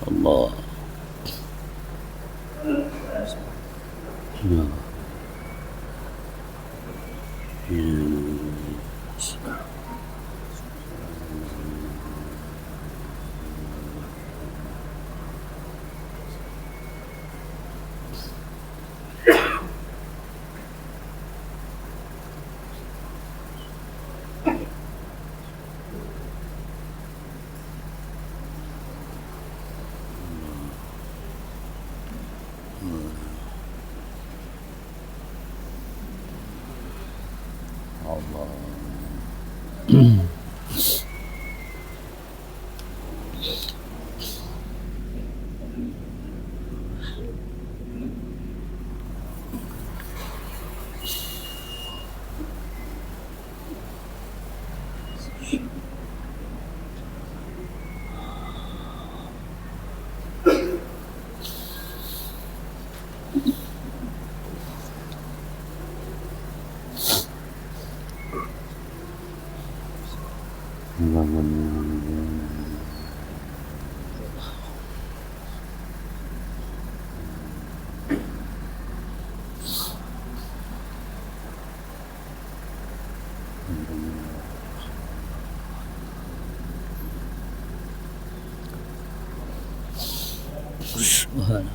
Allah. Ya. Iya.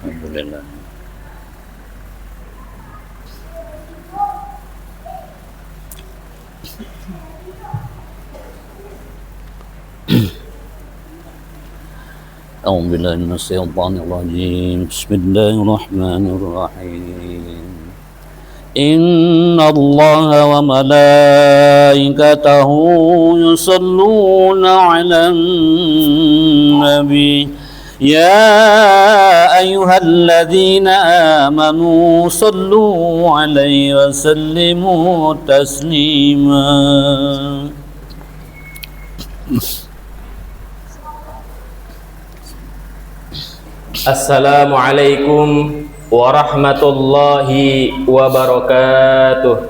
Alhamdulillah. أعوذ بالله من الشيطان الرجيم. بسم الله الرحمن الرحيم. إن الله وملائكته يصلون على النبي يا أيها الذين آمنوا صلوا عليه وسلموا تسليما. Assalamualaikum warahmatullahi wabarakatuh.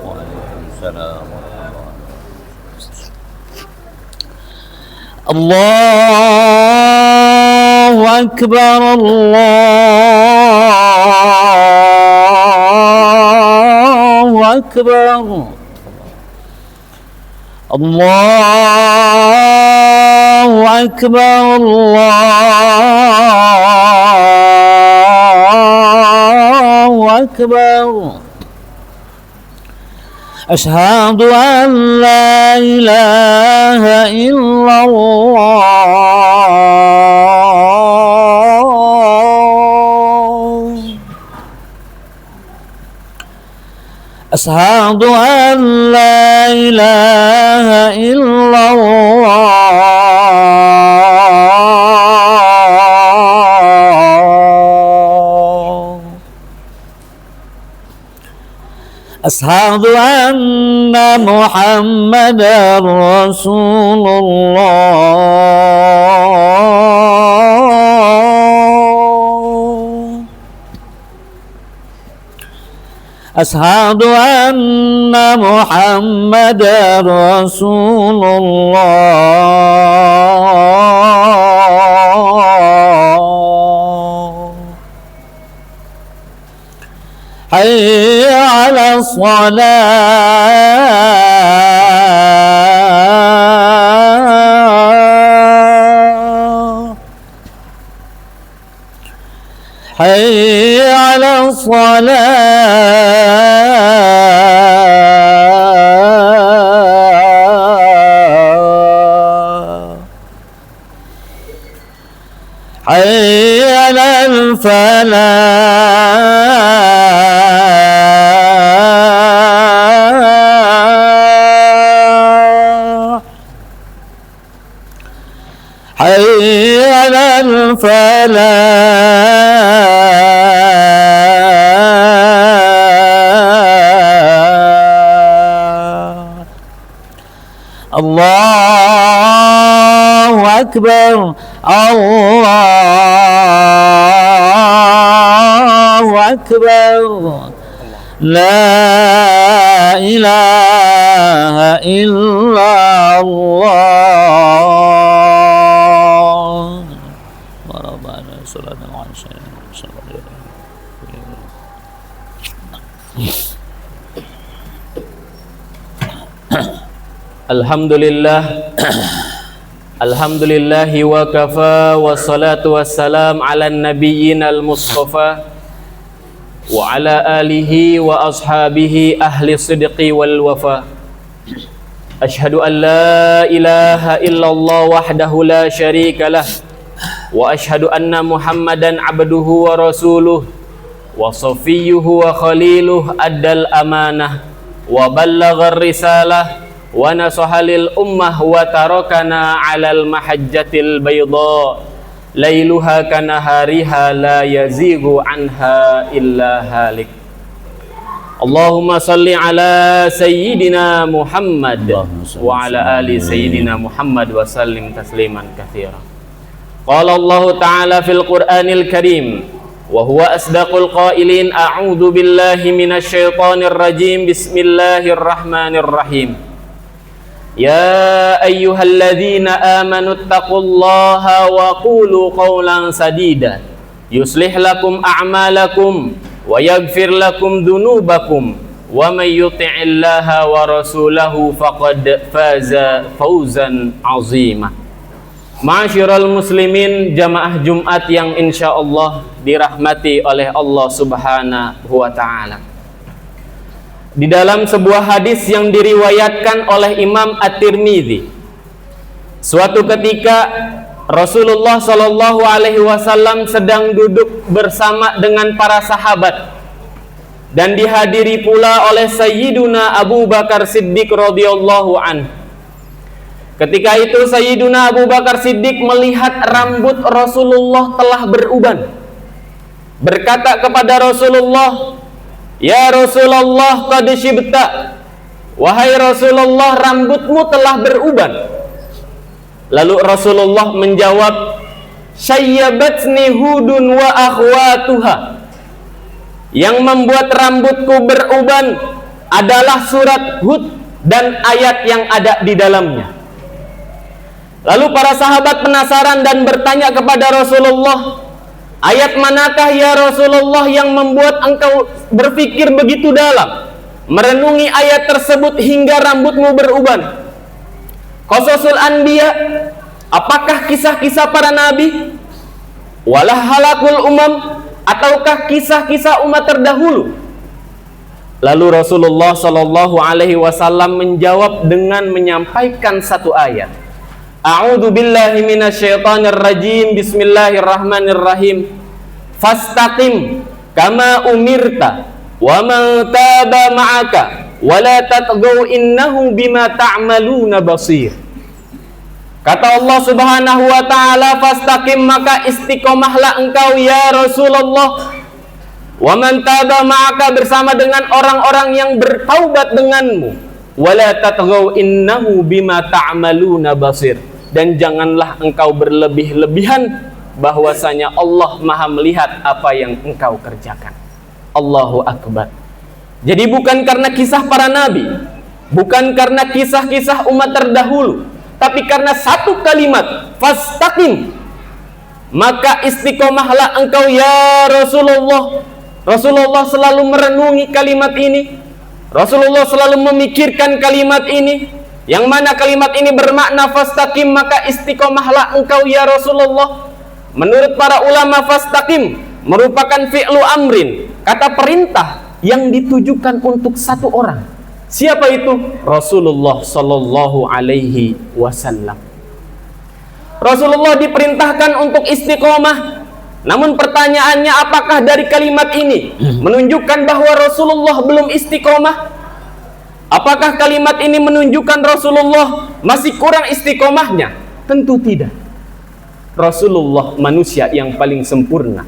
Allahu Akbar, Allahu Akbar, Allahu Akbar, Allahu Akbar. أشهد أن لا إله إلا الله. أشهد أن لا إله إلا الله. أشهد أن محمدا رسول الله. أشهد أن محمدا رسول الله. حي على الصلاة. حي على الصلاة. حي على الفلاح. حي على الفلاح. الله أكبر، الله أكبر. لا إله إلا الله. وربنا صلى الله عليه وسلم. Alhamdulillah. Alhamdulillahi wa kafa, wassalatu wassalam ala nabiyyinal mustafa wa ala alihi wa ashabihi ahli sidqi wal wafa. Ashhadu an la ilaha illallah wahdahu la syarika lah, wa ashhadu anna muhammadan abduhu wa rasuluh wa safiyyuhu wa khaliluh addal amanah wa ballaghar risalah wa nasaha lil ummah wa tarakana 'alal mahajjatil bayda lailuha kanahariha la yazighu anha illa halik. Allahumma salli ala sayyidina Muhammad wa ala ali sayyidina Muhammad wa sallim tasliman katsira. Qala Allah Ta'ala fil Qur'anil Karim wa huwa asdaqul qailin, a'udzu billahi minasy syaithanir rajim, bismillahirrahmanirrahim. Ya ayyuhalladzina amanu taqullaha wa qulu qawlan sadida yuslih lakum a'malakum wa yaghfir lakum dhunubakum wa may yuti'illaha wa rasulahu faqad faza fawzan 'azima. Ma'asyiral muslimin, jamaah Jumat yang insyaallah dirahmati oleh Allah Subhanahu wa taala. Di dalam sebuah hadis yang diriwayatkan oleh Imam At-Tirmidzi, suatu ketika Rasulullah Shallallahu Alaihi Wasallam sedang duduk bersama dengan para sahabat dan dihadiri pula oleh Sayyiduna Abu Bakar Siddiq radhiyallahu anhu. Ketika itu Sayyiduna Abu Bakar Siddiq melihat rambut Rasulullah telah beruban, berkata kepada Rasulullah, "Ya Rasulullah, qad syibta." Wahai Rasulullah, rambutmu telah beruban. Lalu Rasulullah menjawab, "Syayyabatni Hudun wa akhwatuha." Yang membuat rambutku beruban adalah surat Hud dan ayat yang ada di dalamnya. Lalu para sahabat penasaran dan bertanya kepada Rasulullah, "Ayat manakah ya Rasulullah yang membuat engkau berpikir begitu dalam, merenungi ayat tersebut hingga rambutmu beruban?" Qasasul Anbiya, apakah kisah-kisah para nabi? Walah halakul umam, ataukah kisah-kisah umat terdahulu? Lalu Rasulullah Shallallahu Alaihi Wasallam menjawab dengan menyampaikan satu ayat. A'udzu billahi minasyaitonir rajim, bismillahirrahmanirrahim. Fastaqim kama umirta wa man taba ma'aka wala tatghaw innahu bima ta'maluna basir. Kata Allah Subhanahu wa taala, fastaqim, maka istiqomahlah engkau ya Rasulullah, wa man taba ma'aka, bersama dengan orang-orang yang bertaubat denganmu, wala tatghaw innahu bima ta'maluna basir, dan janganlah engkau berlebih-lebihan, bahwasanya Allah Maha melihat apa yang engkau kerjakan. Allahu Akbar. Jadi bukan karena kisah para nabi, bukan karena kisah-kisah umat terdahulu, tapi karena satu kalimat, fastaqim, maka istiqomahlah engkau ya Rasulullah. Rasulullah selalu merenungi kalimat ini, Rasulullah selalu memikirkan kalimat ini, yang mana kalimat ini bermakna fastaqim, maka istiqomahlah engkau ya Rasulullah. Menurut para ulama, fastaqim merupakan fi'lu amrin, kata perintah yang ditujukan untuk satu orang. Siapa itu? Rasulullah Sallallahu Alaihi Wasallam. Rasulullah diperintahkan untuk istiqomah. Namun pertanyaannya, apakah dari kalimat ini menunjukkan bahwa Rasulullah belum istiqomah? Apakah kalimat ini menunjukkan Rasulullah masih kurang istiqomahnya? Tentu tidak. Rasulullah manusia yang paling sempurna.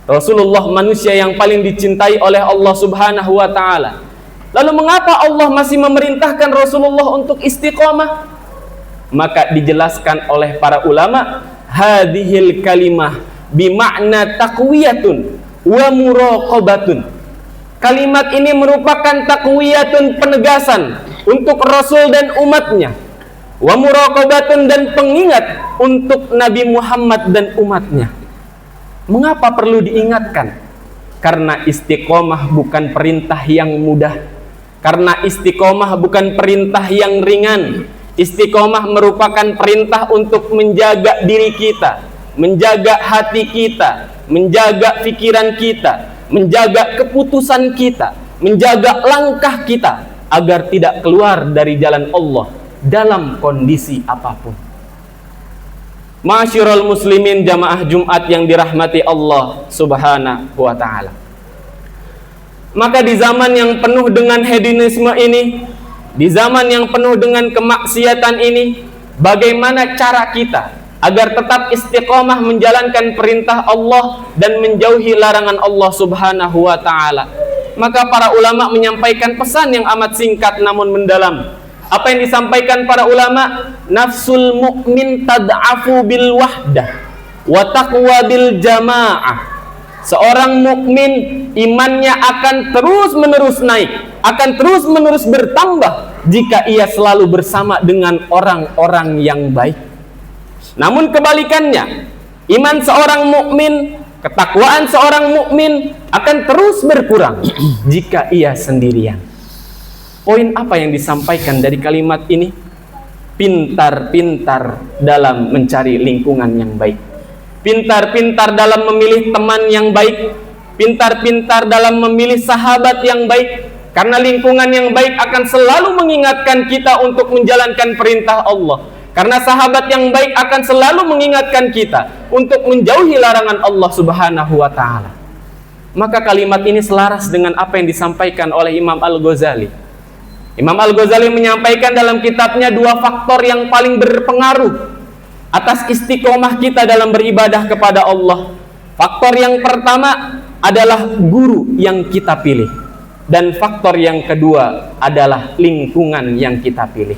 Rasulullah manusia yang paling dicintai oleh Allah Subhanahu wa taala. Lalu mengapa Allah masih memerintahkan Rasulullah untuk istiqomah? Maka dijelaskan oleh para ulama, hadhil kalimah bimakna taqwiyatun wa muraqabatun. Kalimat ini merupakan taqwiyatun, penegasan untuk Rasul dan umatnya, wa muraqabatun, dan pengingat untuk Nabi Muhammad dan umatnya. Mengapa perlu diingatkan? Karena istiqomah bukan perintah yang mudah, karena istiqomah bukan perintah yang ringan. Istiqomah merupakan perintah untuk menjaga diri kita, menjaga hati kita, menjaga pikiran kita, menjaga keputusan kita, menjaga langkah kita agar tidak keluar dari jalan Allah dalam kondisi apapun. Ma'asyiral muslimin, jamaah Jumat yang dirahmati Allah Subhanahu wa taala. Maka di zaman yang penuh dengan hedonisme ini, di zaman yang penuh dengan kemaksiatan ini, bagaimana cara kita agar tetap istiqomah menjalankan perintah Allah dan menjauhi larangan Allah Subhanahu wa ta'ala? Maka para ulama menyampaikan pesan yang amat singkat namun mendalam. Apa yang disampaikan para ulama? Nafsul mu'min tad'afu bil wahdah wa taqwa bil jamaah. Seorang mukmin imannya akan terus-menerus naik, akan terus-menerus bertambah jika ia selalu bersama dengan orang-orang yang baik. Namun kebalikannya, iman seorang mukmin, ketakwaan seorang mukmin akan terus berkurang jika ia sendirian. Poin apa yang disampaikan dari kalimat ini? Pintar-pintar dalam mencari lingkungan yang baik. Pintar-pintar dalam memilih teman yang baik, pintar-pintar dalam memilih sahabat yang baik, karena lingkungan yang baik akan selalu mengingatkan kita untuk menjalankan perintah Allah, karena sahabat yang baik akan selalu mengingatkan kita untuk menjauhi larangan Allah Subhanahu wa ta'ala. Maka kalimat ini selaras dengan apa yang disampaikan oleh Imam Al-Ghazali. Imam Al-Ghazali menyampaikan dalam kitabnya 2 faktor yang paling berpengaruh atas istiqomah kita dalam beribadah kepada Allah. Faktor yang pertama adalah guru yang kita pilih, dan faktor yang kedua adalah lingkungan yang kita pilih.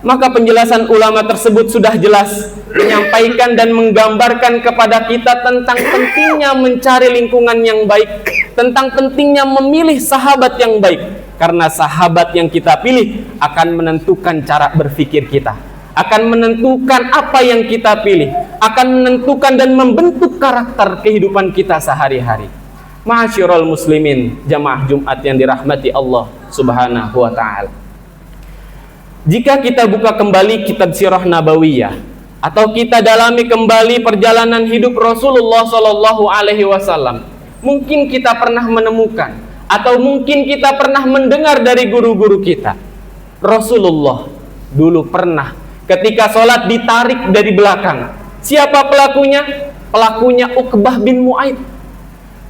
Maka penjelasan ulama tersebut sudah jelas menyampaikan dan menggambarkan kepada kita tentang pentingnya mencari lingkungan yang baik, tentang pentingnya memilih sahabat yang baik, karena sahabat yang kita pilih akan menentukan cara berpikir kita, akan menentukan apa yang kita pilih, akan menentukan dan membentuk karakter kehidupan kita sehari-hari. Ma'asyiral muslimin, jamaah Jumat yang dirahmati Allah Subhanahu wa ta'ala. Jika kita buka kembali kitab Sirah Nabawiyah, atau kita dalami kembali perjalanan hidup Rasulullah Shallallahu Alaihi Wasallam, mungkin kita pernah menemukan, atau mungkin kita pernah mendengar dari guru-guru kita, Rasulullah dulu pernah ketika sholat ditarik dari belakang. Siapa pelakunya? Pelakunya Uqbah bin Mu'aid.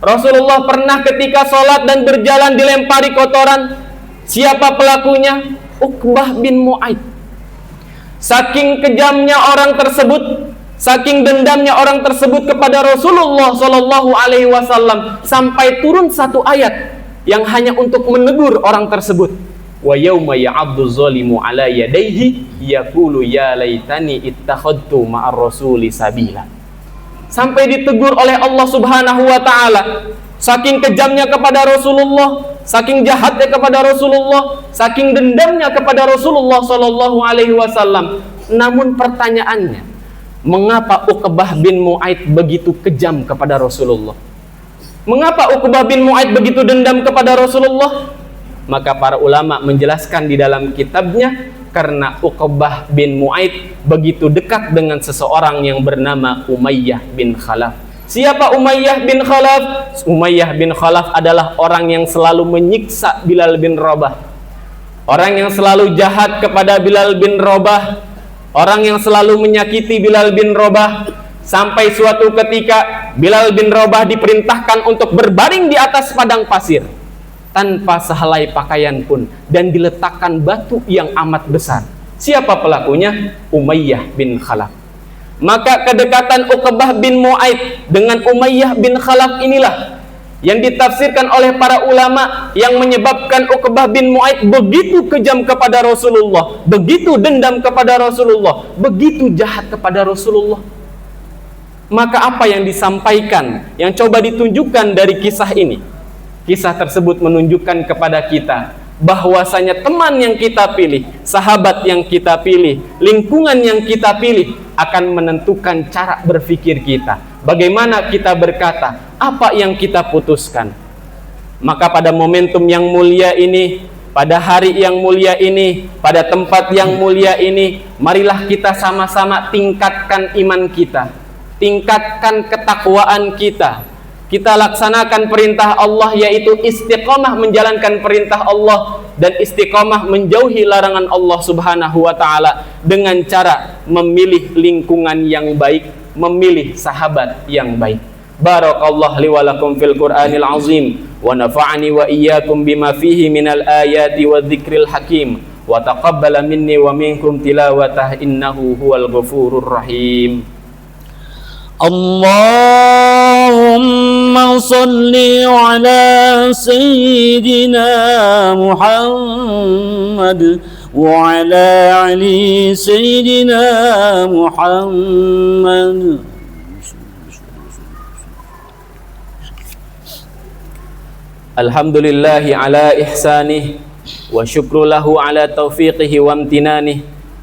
Rasulullah pernah ketika sholat dan berjalan dilempari kotoran. Siapa pelakunya? Uqbah bin Mu'aid. Saking kejamnya orang tersebut, saking dendamnya orang tersebut kepada Rasulullah Shallallahu Alaihi Wasallam, sampai turun satu ayat yang hanya untuk menegur orang tersebut. Wa yauma ya'addu zalimu ala yadayhi yaqulu ya laitani ittakhadtu ma'ar rasuli sabila. Sampai ditegur oleh Allah Subhanahu wa ta'ala. Saking kejamnya kepada Rasulullah, saking jahatnya kepada Rasulullah, saking dendamnya kepada Rasulullah Shallallahu Alaihi Wasallam. Namun pertanyaannya, mengapa Uqbah bin Mu'aid begitu kejam kepada Rasulullah? Mengapa Uqbah bin Mu'aid begitu dendam kepada Rasulullah? Maka para ulama menjelaskan di dalam kitabnya, karena Uqbah bin Mu'aid begitu dekat dengan seseorang yang bernama Umayyah bin Khalaf. Siapa Umayyah bin Khalaf? Umayyah bin Khalaf adalah orang yang selalu menyiksa Bilal bin Rabah, orang yang selalu jahat kepada Bilal bin Rabah, orang yang selalu menyakiti Bilal bin Rabah, sampai suatu ketika Bilal bin Rabah diperintahkan untuk berbaring di atas padang pasir tanpa sehelai pakaian pun, dan diletakkan batu yang amat besar. Siapa pelakunya? Umayyah bin Khalaf. Maka kedekatan Uqbah bin Mu'aid dengan Umayyah bin Khalaf inilah yang ditafsirkan oleh para ulama yang menyebabkan Uqbah bin Mu'aid begitu kejam kepada Rasulullah, begitu dendam kepada Rasulullah, begitu jahat kepada Rasulullah. Maka apa yang disampaikan, yang coba ditunjukkan dari kisah ini? Kisah tersebut menunjukkan kepada kita bahwasanya teman yang kita pilih, sahabat yang kita pilih, lingkungan yang kita pilih akan menentukan cara berpikir kita. Bagaimana kita berkata, apa yang kita putuskan. Maka pada momentum yang mulia ini, pada hari yang mulia ini, pada tempat yang mulia ini, marilah kita sama-sama tingkatkan iman kita, tingkatkan ketakwaan kita. Kita laksanakan perintah Allah, yaitu istiqomah menjalankan perintah Allah dan istiqomah menjauhi larangan Allah Subhanahu wa ta'ala dengan cara memilih lingkungan yang baik, memilih sahabat yang baik. Barakallahu li wa lakum fil Qur'anil azim wa nafa'ani wa iyyakum bima fihi minal ayati wa dzikril hakim wa taqabbala minni wa minkum tilawatah innahu huwal ghafurur rahim. Allahumma salli ala sayyidina Muhammad wa ala ali sayyidina Muhammad. Alhamdulillahi ala ihsanih wa syukru lahu ala taufiqihi wa amtinanih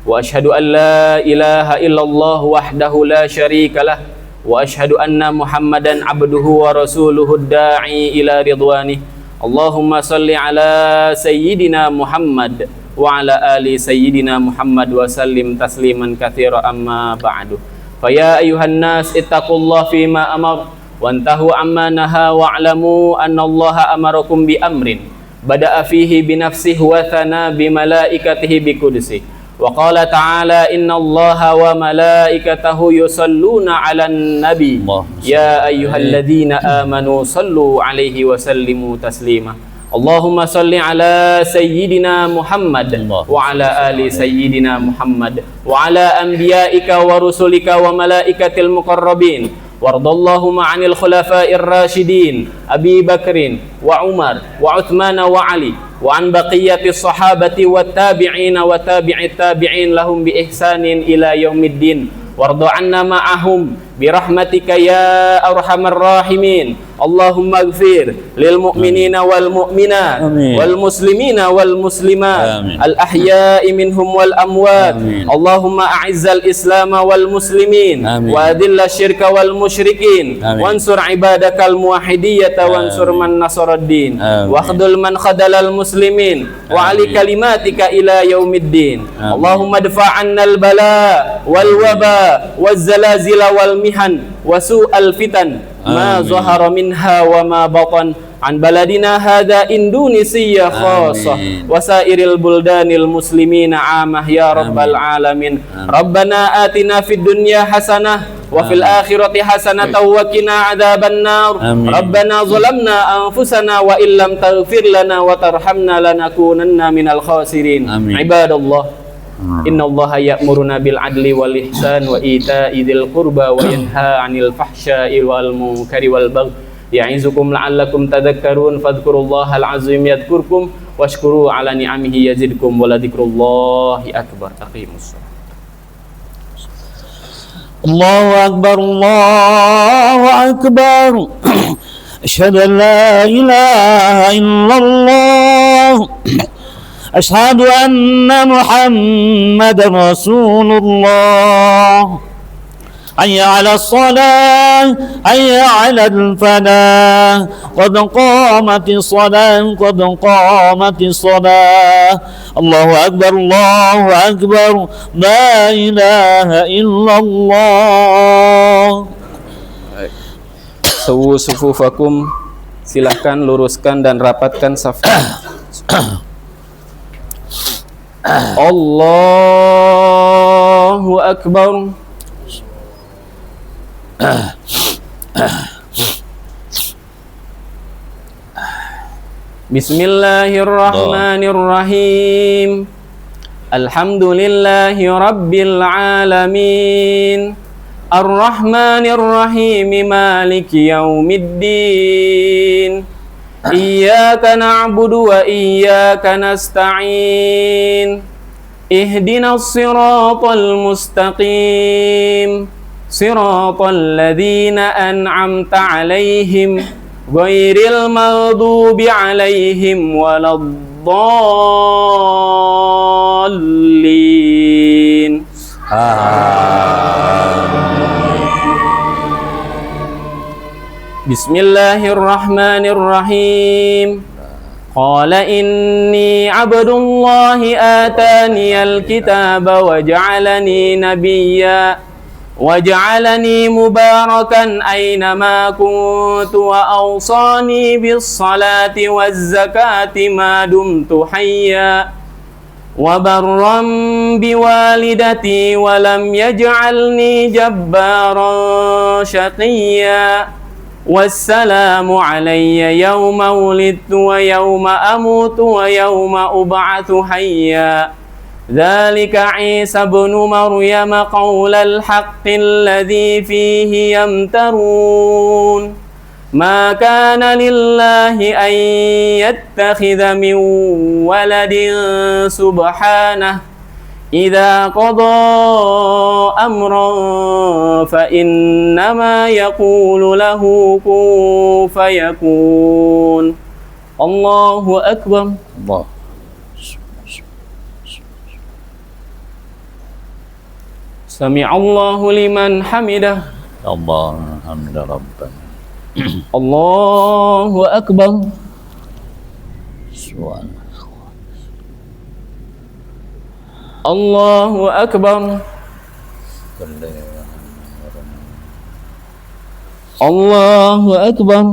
wa ashhadu an la ilaha illallah wahdahu la syarikalah wa ashhadu anna Muhammadan abduhu wa rasuluhu da'i ila ridwanih. Allahumma salli ala sayyidina Muhammad wa ala ali sayyidina Muhammad wa sallim tasliman katsira amma ba'du. Fa ya ayyuhan nas ittaqullaha fima amar wantahu amma naha wa'lamu anna Allah amarakum bi amrin bada'a fihi bi nafsihi wa thana bi malaikatihi bi qudsihi. Wa qala ta'ala inna Allaha wa malaikatahu yusalluna 'alan nabi ya ayyuhalladzina amanu sallu 'alaihi wa sallimu taslima. Allahumma salli ala sayyidina Muhammad wa ala ali sayyidina Muhammad wa ala anbiya'ika wa rusulika wa malaikatil muqarrabin wardallahumma 'anil khulafa'ir rasyidin Abi Bakrin wa Umar wa Utsman wa Ali wa an baqiyatis sahabati wat tabi'in wa tabi'it tabi'in lahum bi ihsanin ila yaumiddin warda 'anna ma'ahum bi rahmatika ya arhamar rahimin. Allahumma ighfir lil mu'minina wal mu'minat wal muslimina wal muslimat al ahya'i minhum wal amwat. Allahumma a'izzal islam wal muslimin wa adilla syirka wal musyrikin wansur ibadakal muwahhidiyata wansur man nasaraddin wa khdul man khadalal muslimin wa ali kalimatika ila yaumiddin. Allahumma dfa' 'annal bala wal waba waz zalazila wal mihan wa su'al fitan ma zahara minha wa ma batan an baladina hadha Indonesia khassah wa sairil buldanil muslimina amah ya rabbal alamin. Rabbana atina fid dunya hasanah wa fil akhirati hasanatan wa qina adzabannar. Rabbana zalamna anfusana wa illam taghfir lana wa tarhamna lanakunanna minal khasirin. Ibadallah, inna Allaha ya'muruna bil adli wal ihsan wa ita'i dzil qurba wa yanha 'anil fahsya'i wal munkari wal baghi ya'izukum la'allakum tadhakkarun fadhkurullaha al-'azim yadhkurkum washkuru 'ala ni'amihi yazidkum wa ladhikrullahi akbar. Aqimus shalah. Allahu akbar, Allahu akbar. Asyhadu an la ilaha illallah. أشهد أن محمد رسول الله. حي على الصلاة حي على الفلاح قد قامت الصلاة قد قامت الصلاة. الله أكبر الله أكبر لا إله إلا الله. Sawu sufufakum, silahkan luruskan dan rapatkan saf. Allahu akbar. Bismillahirrahmanirrahim. Alhamdulillahi rabbil alamin. Ar-Rahmanir-Rahim, Maliki yaumiddin. Iyyaka na'budu wa iyyaka nasta'in. Ihdinas siratal mustaqim. Siratal ladzina an'amta 'alaihim ghairil maghdubi 'alaihim waladdallin. Bismillahirrahmanirrahim. Qala inni abdullahi ataniyal kitaba wa ja'alani nabiyya wa ja'alani mubarakan aynama kuntu wa awsani bis salati waz zakati ma dumtu hayya wa barram biwalidati wa lam yaj'alni jabbaran syaqiyya. والسلام علي يوم ولدت ويوم أموت ويوم أبعث حيا ذلك عيسى بن مريم قول الحق الذي فيه يمترون ما كان لله أن يتخذ من ولد سبحانه إذا قضى أمرا فإنما يقول له كن فيكون الله أكبر الله. سمع الله لمن حمده Allah hamda rabbana. الله أكبر الله أكبر الله أكبر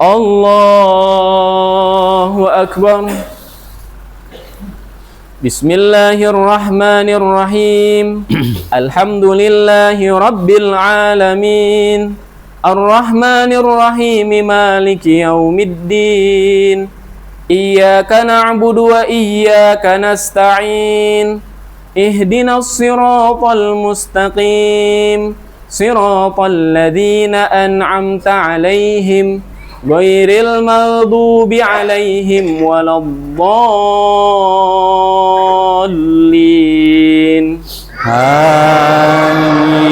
الله أكبر بسم الله الرحمن الرحيم الحمد لله رب العالمين الرحمن الرحيم مالك يوم الدين إياك نعبد وإياك نستعين اهدنا الصراط المستقيم صراط الذين أنعمت عليهم غير المغضوب عليهم ولا الضالين Amin.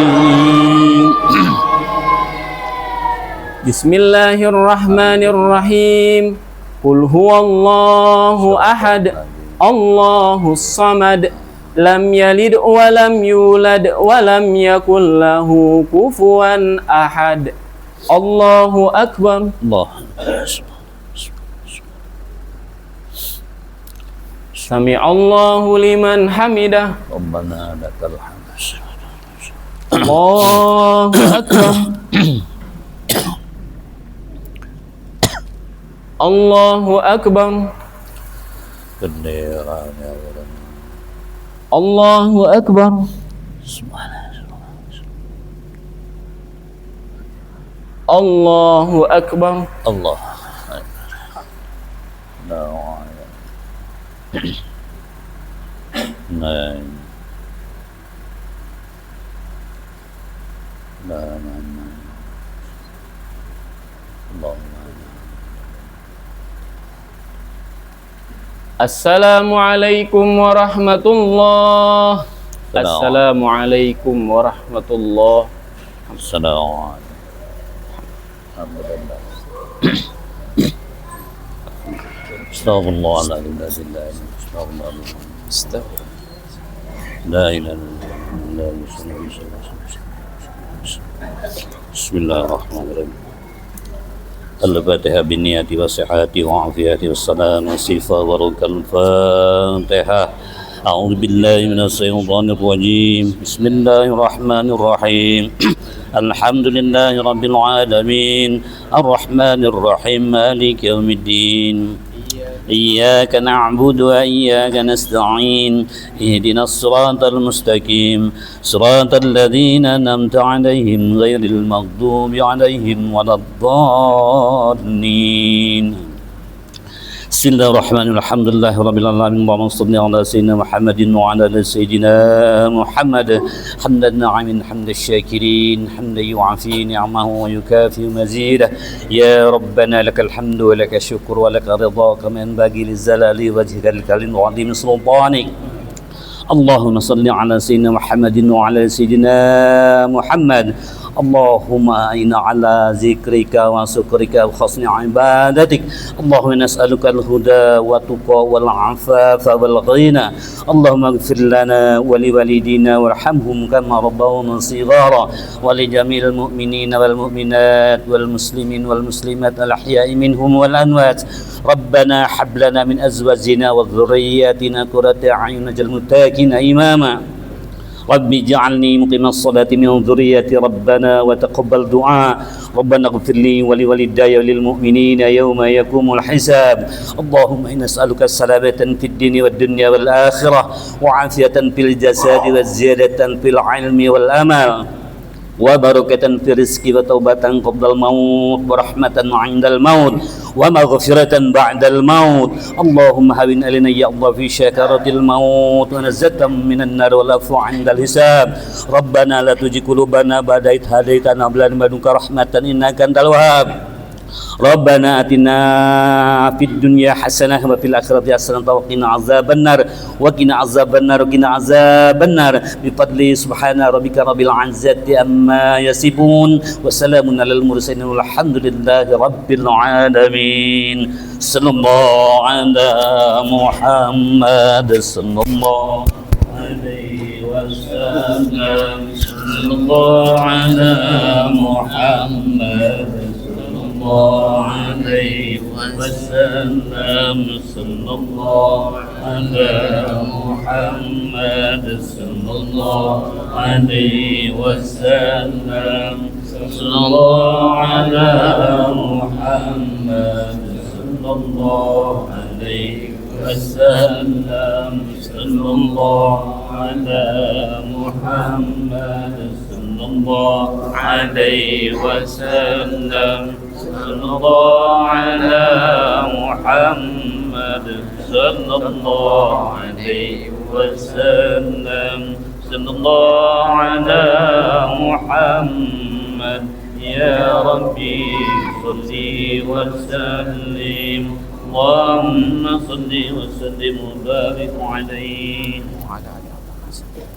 بسم الله الرحمن الرحيم قل هو الله أحد الله الصمد لم يلد ولم يولد ولم يكن له كفوا أحد الله أكبر Allah. سمع الله لمن حمده Rabbana lakal hamd. الله أكبر الله أكبر Bendera Allah. الله أكبر الله أكبر Allah. La ilaha Assalamualaikum warahmatullah. Assalamualaikum warahmatullah. Assalamualaikum. Astaghfirullahaladzim. La ilaha illallah. Bismillahirrahmanirrahim. Al-Fatihah binniyati wa sihhati wa afiyati wa salam wa sifa wa rukal Fatihah. A'udzu billahi minas shaitanir rajim. Bismillahirrahmanirrahim. Alhamdulillahi rabbil alamin. Ar-Rahmanir Rahim. Maliki yaumiddin. إياك نعبد وإياك نستعين اهدنا الصراط المستقيم صراط الذين أنعمت عليهم غير المغضوب عليهم ولا الضالين بسم الله الرحمن الرحيم الحمد لله رب العالمين اللهم صل على سيدنا محمد وعلى آل سيدنا محمد حمدا ناعما حمد الشاكرين حمدا يعافي نعمه ويكافئ مزيده يا ربنا لك الحمد ولك الشكر ولك الرضا كما ينبغي للجلال وجهك الكريم وعظيم سلطانك اللهم صل على سيدنا محمد وعلى سيدنا محمد اللهم أعنا على ذكرك وشكرك وحسن عبادتك اللهم نسألك الهدى والتقى والعفاف والغنى اللهم اغفر لنا ولوالدينا وارحمهم كما ربونا صغارا ولجميع المؤمنين والمؤمنات والمسلمين والمسلمات الأحياء منهم والأموات ربنا هب لنا من أزواجنا وذرياتنا قرة أعين واجعلنا للمتقين إماما رب اجعلني مقيم الصلاة من ذريتي ربنا وتقبل دعاء ربنا اغفر لي ولوالدي وللمؤمنين يوم يقوم الحساب اللهم إنا نسألك السلامة في الدين والدنيا والآخرة وعافية في الجسد وزيادة في العلم والأمل وبركة في الرزق وتوبة قبل الموت ورحمة عند الموت ومغفرة بعد الموت اللهم هون علينا يا الله في شكرة الموت ونزة من النار والعفو عند الحساب ربنا لا تزغ قلوبنا بعد إذ هديتنا وهب لنا من لدنك رحمة إنك أنت الوهاب ربنا آتنا في الدنيا حسنة وفي الآخرة حسنة وقنا عذاب النار وقنا عذاب النار وقنا عذاب النار بفضل سبحان ربك رب العزة عما يصفون وسلام على المرسلين والحمد لله رب العالمين صلى الله على محمد صلى الله عليه وسلم صلى الله على محمد الله عليه وسلم صلى الله على محمد صلى الله عليه وسلم صلى الله على محمد صلى الله عليه وسلم صلى الله على محمد صلى الله عليه وسلم صلى الله على محمد صلى الله عليه وسلم صلى الله على محمد يا ربي صل وسلم اللهم صل وسلم وبارك عليه وعلى آله وصحبه.